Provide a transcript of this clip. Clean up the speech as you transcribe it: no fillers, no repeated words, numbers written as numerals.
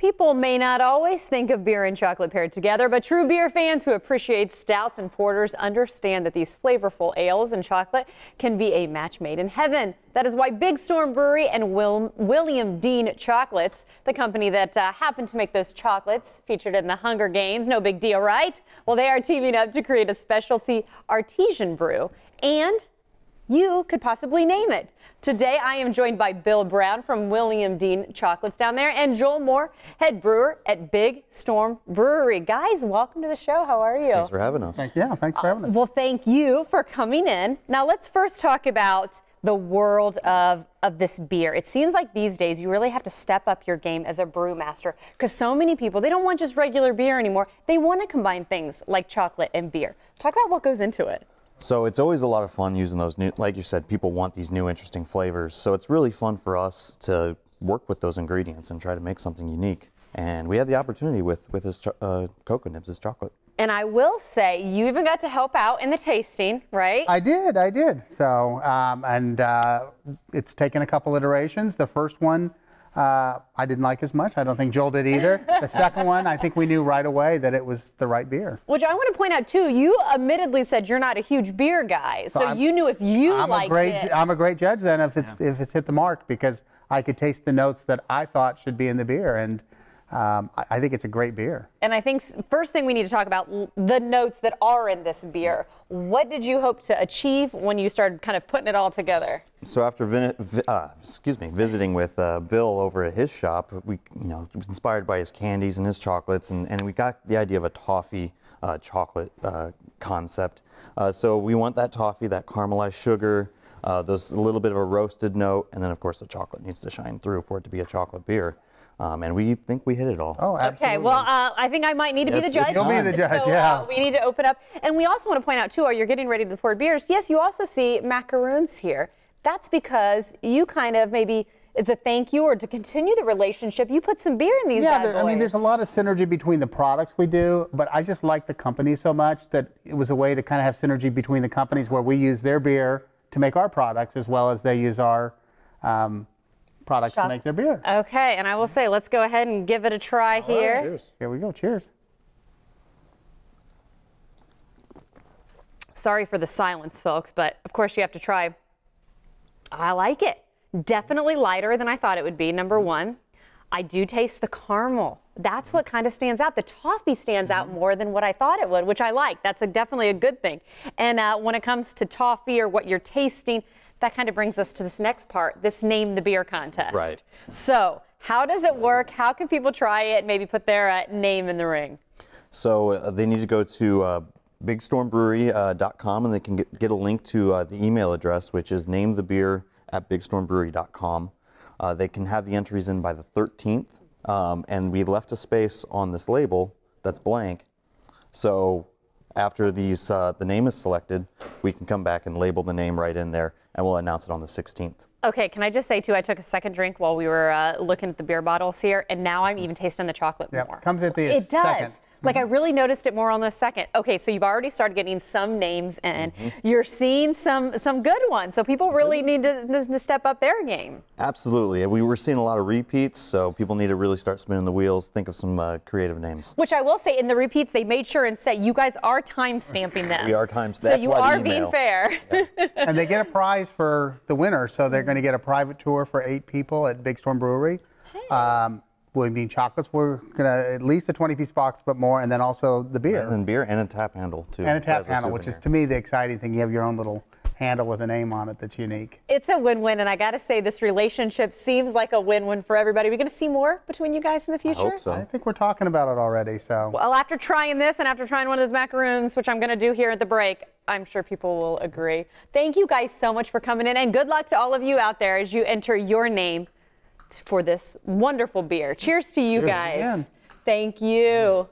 People may not always think of beer and chocolate paired together, but true beer fans who appreciate stouts and porters understand that these flavorful ales and chocolate can be a match made in heaven. That is why Big Storm Brewery and William Dean Chocolates, the company that happened to make those chocolates featured in the Hunger Games, no big deal, right? Well, they are teaming up to create a specialty artesian brew, and you could possibly name it. Today, I am joined by Bill Brown from William Dean Chocolates down there and Joel Moore, head brewer at Big Storm Brewery. Guys, welcome to the show. How are you? Thanks for having us. Thanks for having us. Well, thank you for coming in. Now, let's first talk about the world of this beer. It seems like these days you really have to step up your game as a brewmaster because so many people, they don't want just regular beer anymore. They want to combine things like chocolate and beer. Talk about what goes into it. So it's always a lot of fun using those new, like you said, people want these new interesting flavors. So it's really fun for us to work with those ingredients and try to make something unique. And we had the opportunity with this Cocoa Nibs, this chocolate. And I will say, you even got to help out in the tasting, right? I did. So, it's taken a couple iterations. The first one, I didn't like as much. I don't think Joel did either. The second one, I think we knew right away that it was the right beer. Which I want to point out too, you admittedly said you're not a huge beer guy, so you knew if you liked it. I'm a great judge then if it's hit the mark, because I could taste the notes that I thought should be in the beer, and I think it's a great beer. And I think first thing we need to talk about the notes that are in this beer. Yes. What did you hope to achieve when you started kind of putting it all together? So after visiting with Bill over at his shop, we was inspired by his candies and his chocolates, and we got the idea of a toffee chocolate concept. So we want that toffee, that caramelized sugar, those a little bit of a roasted note, and then of course the chocolate needs to shine through for it to be a chocolate beer. And we think we hit it all. Oh, absolutely. Okay, well, I think I might need to be the judge. You'll be the judge, so, yeah. We need to open up. And we also want to point out, too, while you're getting ready to pour beers, yes, you also see macaroons here. That's because you kind of maybe, it's a thank you or to continue the relationship, you put some beer in these bad boys. I mean, there's a lot of synergy between the products we do, but I just like the company so much that it was a way to kind of have synergy between the companies where we use their beer to make our products as well as they use our products to make their beer. Okay, and I will say, let's go ahead and give it a try here. Right, cheers. Here we go. Cheers. Sorry for the silence, folks, but of course you have to try. I like it. Definitely lighter than I thought it would be, number one. I do taste the caramel. That's what kind of stands out. The toffee stands out more than what I thought it would, which I like. That's definitely a good thing. And when it comes to toffee or what you're tasting, that kind of brings us to this next part, this Name the Beer contest. Right. So how does it work? How can people try it, maybe put their name in the ring? So they need to go to bigstormbrewery.com and they can get a link to the email address, which is namethebeer@bigstormbrewery.com. They can have the entries in by the 13th, and we left a space on this label that's blank. So after the name is selected, we can come back and label the name right in there, and we'll announce it on the 16th. Okay, can I just say, too, I took a second drink while we were looking at the beer bottles here, and now I'm even tasting the chocolate more. Comes at the It does. second. Like, I really noticed it more on the second. Okay, so you've already started getting some names in. You're seeing some good ones, so people really need to step up their game. Absolutely. We were seeing a lot of repeats, so people need to really start spinning the wheels, think of some creative names. Which I will say, in the repeats, they made sure and say, you guys are time stamping them. We are time So stamping. you are being fair. Yeah. And they get a prize for the winner, so they're going to get a private tour for 8 people at Big Storm Brewery. William Dean Chocolates, we're going to at least a 20-piece box, but more, and then also the beer. And then beer and a tap handle, too. And a tap handle, which is, to me, the exciting thing. You have your own little handle with a name on it that's unique. It's a win-win, and I got to say, this relationship seems like a win-win for everybody. Are we going to see more between you guys in the future? I hope so. I think we're talking about it already, so. Well, after trying this and after trying one of those macaroons, which I'm going to do here at the break, I'm sure people will agree. Thank you guys so much for coming in, and good luck to all of you out there as you enter your name for this wonderful beer. Cheers to you guys. Again. Thank you.